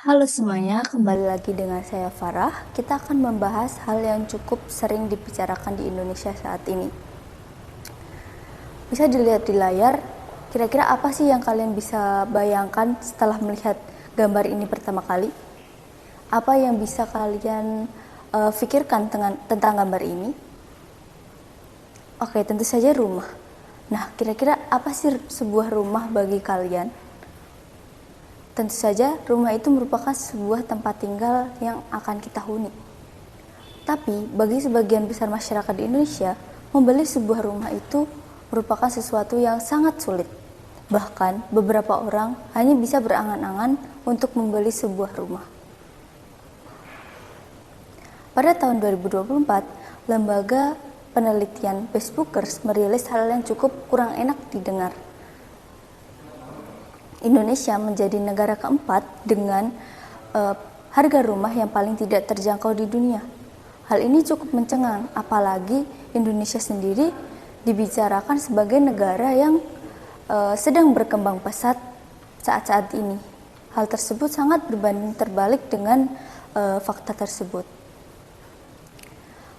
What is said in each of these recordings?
Halo semuanya, kembali lagi dengan saya Farah. Kita akan membahas hal yang cukup sering dibicarakan di Indonesia saat ini. Bisa dilihat di layar, kira-kira apa sih yang kalian bisa bayangkan setelah melihat gambar ini pertama kali? Apa yang bisa kalian pikirkan tentang gambar ini? Oke, tentu saja rumah. Nah, kira-kira apa sih sebuah rumah bagi kalian? Tentu saja, rumah itu merupakan sebuah tempat tinggal yang akan kita huni. Tapi, bagi sebagian besar masyarakat di Indonesia, membeli sebuah rumah itu merupakan sesuatu yang sangat sulit. Bahkan, beberapa orang hanya bisa berangan-angan untuk membeli sebuah rumah. Pada tahun 2024, lembaga penelitian Facebookers merilis hal yang cukup kurang enak didengar. Indonesia menjadi negara keempat dengan harga rumah yang paling tidak terjangkau di dunia. Hal ini cukup mencengang, apalagi Indonesia sendiri dibicarakan sebagai negara yang sedang berkembang pesat saat-saat ini. Hal tersebut sangat berbanding terbalik dengan fakta tersebut.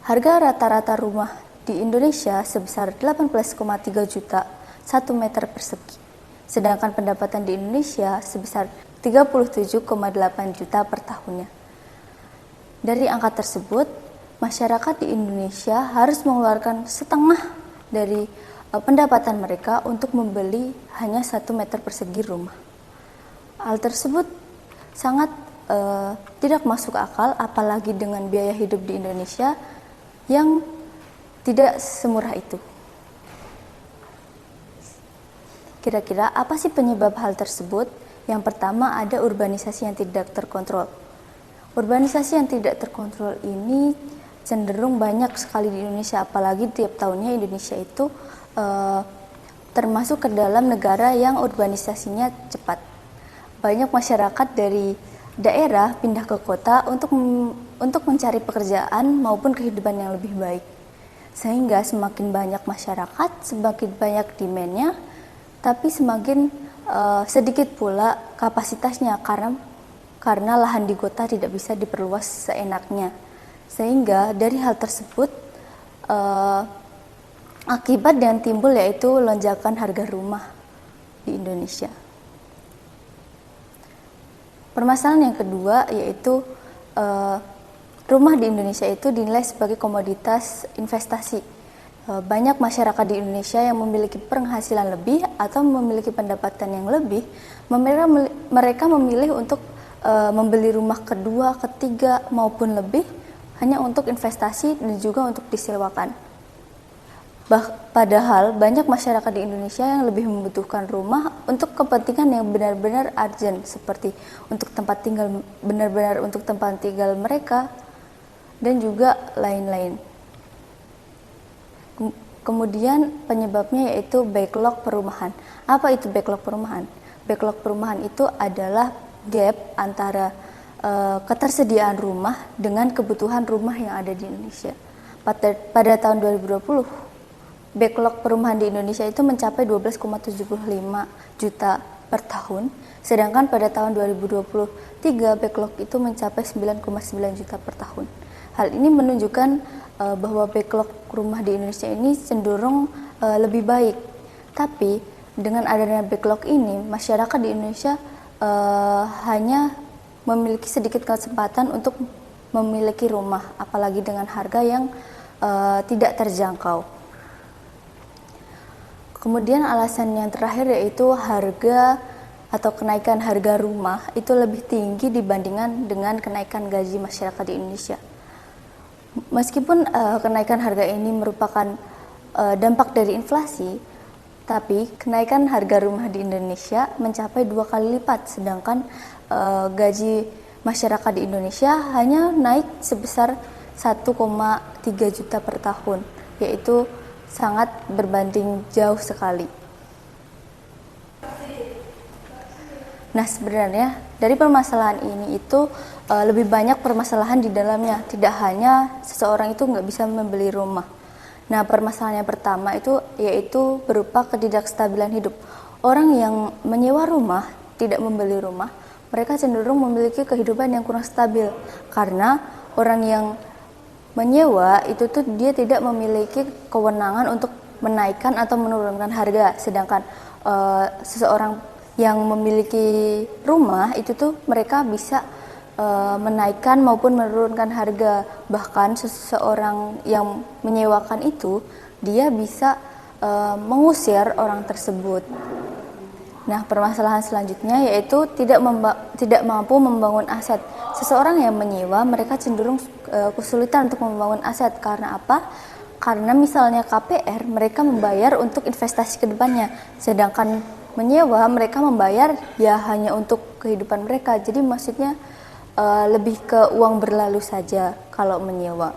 Harga rata-rata rumah di Indonesia sebesar 18,3 juta 1 meter persegi. Sedangkan pendapatan di Indonesia sebesar 37,8 juta per tahunnya. Dari angka tersebut, masyarakat di Indonesia harus mengeluarkan setengah dari pendapatan mereka untuk membeli hanya 1 meter persegi rumah. Hal tersebut sangat tidak masuk akal, apalagi dengan biaya hidup di Indonesia yang tidak semurah itu. Kira-kira apa sih penyebab hal tersebut? Yang pertama ada urbanisasi yang tidak terkontrol. Urbanisasi yang tidak terkontrol ini cenderung banyak sekali di Indonesia, apalagi tiap tahunnya Indonesia itu termasuk ke dalam negara yang urbanisasinya cepat. Banyak masyarakat dari daerah pindah ke kota untuk mencari pekerjaan maupun kehidupan yang lebih baik. Sehingga semakin banyak masyarakat, semakin banyak demand-nya, tapi semakin sedikit pula kapasitasnya karena lahan di kota tidak bisa diperluas seenaknya. Sehingga dari hal tersebut akibat yang timbul yaitu lonjakan harga rumah di Indonesia. Permasalahan yang kedua yaitu rumah di Indonesia itu dinilai sebagai komoditas investasi. Banyak masyarakat di Indonesia yang memiliki penghasilan lebih atau memiliki pendapatan yang lebih, mereka memilih untuk membeli rumah kedua, ketiga maupun lebih hanya untuk investasi dan juga untuk disewakan. Padahal banyak masyarakat di Indonesia yang lebih membutuhkan rumah untuk kepentingan yang benar-benar urgent, seperti untuk tempat tinggal, benar-benar untuk tempat tinggal mereka dan juga lain-lain. Kemudian penyebabnya yaitu backlog perumahan. Apa itu backlog perumahan? Backlog perumahan itu adalah gap antara ketersediaan rumah dengan kebutuhan rumah yang ada di Indonesia. Pada tahun 2020, backlog perumahan di Indonesia itu mencapai 12,75 juta per tahun, sedangkan pada tahun 2023 backlog itu mencapai 9,9 juta per tahun. Hal ini menunjukkan bahwa backlog rumah di Indonesia ini cenderung lebih baik. Tapi dengan adanya backlog ini, masyarakat di Indonesia hanya memiliki sedikit kesempatan untuk memiliki rumah, apalagi dengan harga yang tidak terjangkau. Kemudian alasan yang terakhir yaitu harga atau kenaikan harga rumah itu lebih tinggi dibandingkan dengan kenaikan gaji masyarakat di Indonesia. Meskipun kenaikan harga ini merupakan dampak dari inflasi, tapi kenaikan harga rumah di Indonesia mencapai 2 kali lipat, sedangkan gaji masyarakat di Indonesia hanya naik sebesar 1,3 juta per tahun, yaitu sangat berbanding jauh sekali. Nah, sebenarnya dari permasalahan ini itu lebih banyak permasalahan di dalamnya. Tidak hanya seseorang itu nggak bisa membeli rumah. Nah, permasalahan yang pertama itu yaitu berupa ketidakstabilan hidup. Orang yang menyewa rumah, tidak membeli rumah, mereka cenderung memiliki kehidupan yang kurang stabil, karena orang yang menyewa itu tuh dia tidak memiliki kewenangan untuk menaikkan atau menurunkan harga, sedangkan seseorang yang memiliki rumah itu tuh mereka bisa menaikkan maupun menurunkan harga. Bahkan seseorang yang menyewakan itu dia bisa mengusir orang tersebut. Nah, permasalahan selanjutnya yaitu tidak mampu membangun aset. Seseorang yang menyewa, mereka cenderung kesulitan untuk membangun aset. Karena apa? Karena misalnya KPR, mereka membayar untuk investasi ke depannya. Sedangkan menyewa, mereka membayar ya hanya untuk kehidupan mereka. Jadi maksudnya lebih ke uang berlalu saja kalau menyewa.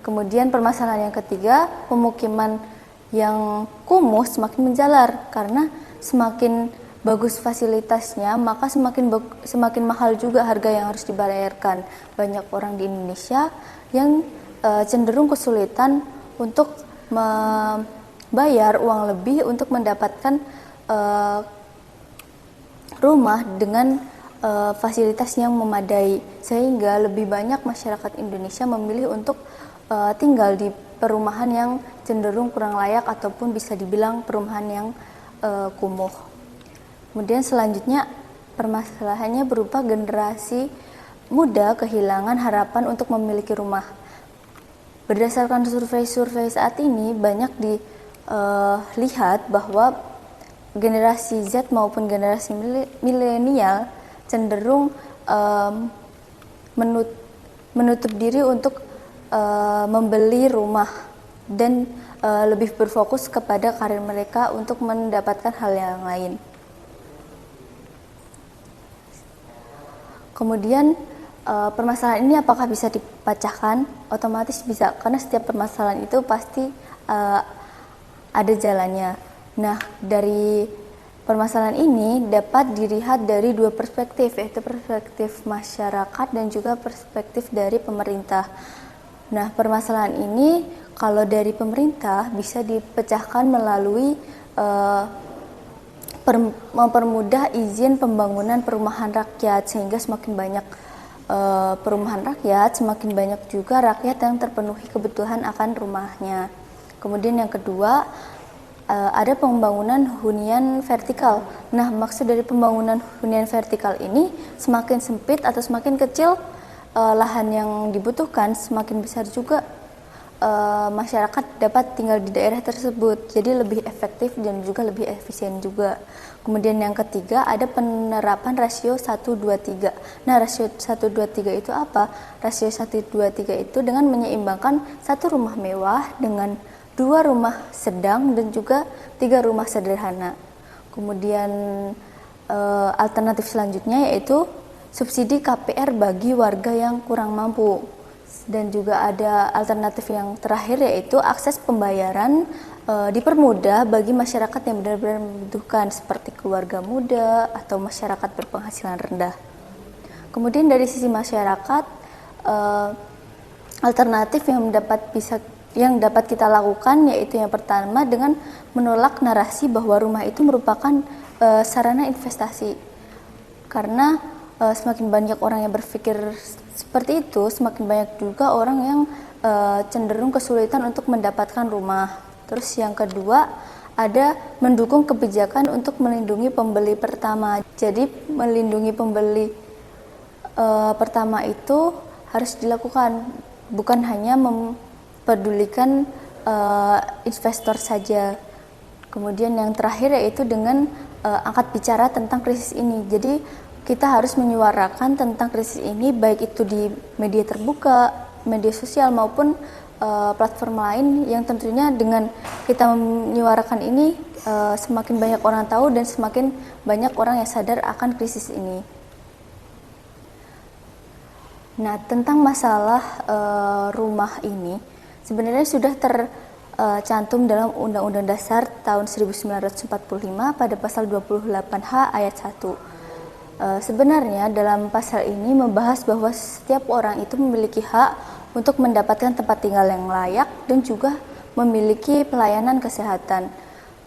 Kemudian permasalahan yang ketiga, pemukiman yang kumuh semakin menjalar, karena semakin bagus fasilitasnya, maka semakin mahal juga harga yang harus dibayarkan. Banyak orang di Indonesia yang cenderung kesulitan untuk membayar uang lebih untuk mendapatkan rumah dengan fasilitas yang memadai, sehingga lebih banyak masyarakat Indonesia memilih untuk tinggal di perumahan yang cenderung kurang layak ataupun bisa dibilang perumahan yang kumuh. Kemudian selanjutnya permasalahannya berupa generasi muda kehilangan harapan untuk memiliki rumah. Berdasarkan survei-survei saat ini banyak dilihat bahwa generasi Z maupun generasi milenial cenderung menutup diri untuk membeli rumah dan lebih berfokus kepada karir mereka untuk mendapatkan hal yang lain. Kemudian permasalahan ini apakah bisa dipecahkan? Otomatis bisa, karena setiap permasalahan itu pasti ada jalannya. Nah, dari permasalahan ini dapat dilihat dari dua perspektif, yaitu perspektif masyarakat dan juga perspektif dari pemerintah. Nah, permasalahan ini kalau dari pemerintah bisa dipecahkan melalui mempermudah izin pembangunan perumahan rakyat, sehingga semakin banyak perumahan rakyat, semakin banyak juga rakyat yang terpenuhi kebutuhan akan rumahnya. Kemudian yang kedua, ada pembangunan hunian vertikal. Nah, maksud dari pembangunan hunian vertikal ini, semakin sempit atau semakin kecil lahan yang dibutuhkan, semakin besar juga masyarakat dapat tinggal di daerah tersebut, jadi lebih efektif dan juga lebih efisien juga. Kemudian yang ketiga, ada penerapan rasio 1:3. Nah, rasio 1:3 itu apa? Rasio 1:3 itu dengan menyeimbangkan satu rumah mewah dengan 2 rumah sedang dan juga 3 rumah sederhana. Kemudian alternatif selanjutnya yaitu subsidi KPR bagi warga yang kurang mampu. Dan juga ada alternatif yang terakhir yaitu akses pembayaran dipermudah bagi masyarakat yang benar-benar membutuhkan, seperti keluarga muda atau masyarakat berpenghasilan rendah. Kemudian dari sisi masyarakat, alternatif yang dapat kita lakukan yaitu yang pertama dengan menolak narasi bahwa rumah itu merupakan sarana investasi. Karena semakin banyak orang yang berpikir seperti itu, semakin banyak juga orang yang cenderung kesulitan untuk mendapatkan rumah. Terus yang kedua, ada mendukung kebijakan untuk melindungi pembeli pertama. Jadi melindungi pembeli pertama itu harus dilakukan, bukan hanya mempedulikan investor saja. Kemudian yang terakhir yaitu dengan angkat bicara tentang krisis ini. Jadi kita harus menyuarakan tentang krisis ini, baik itu di media terbuka, media sosial maupun platform lain, yang tentunya dengan kita menyuarakan ini semakin banyak orang tahu dan semakin banyak orang yang sadar akan krisis ini. Nah, tentang masalah rumah ini sebenarnya sudah tercantum dalam Undang-Undang Dasar tahun 1945 pada pasal 28H ayat 1. Sebenarnya dalam pasal ini membahas bahwa setiap orang itu memiliki hak untuk mendapatkan tempat tinggal yang layak dan juga memiliki pelayanan kesehatan.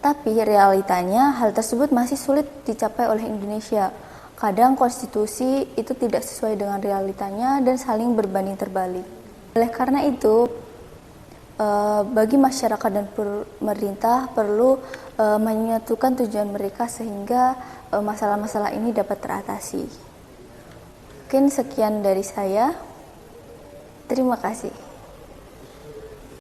Tapi realitanya hal tersebut masih sulit dicapai oleh Indonesia, kadang konstitusi itu tidak sesuai dengan realitanya dan saling berbanding terbalik. Oleh karena itu, bagi masyarakat dan pemerintah perlu menyatukan tujuan mereka sehingga masalah-masalah ini dapat teratasi. Mungkin sekian dari saya. Terima kasih.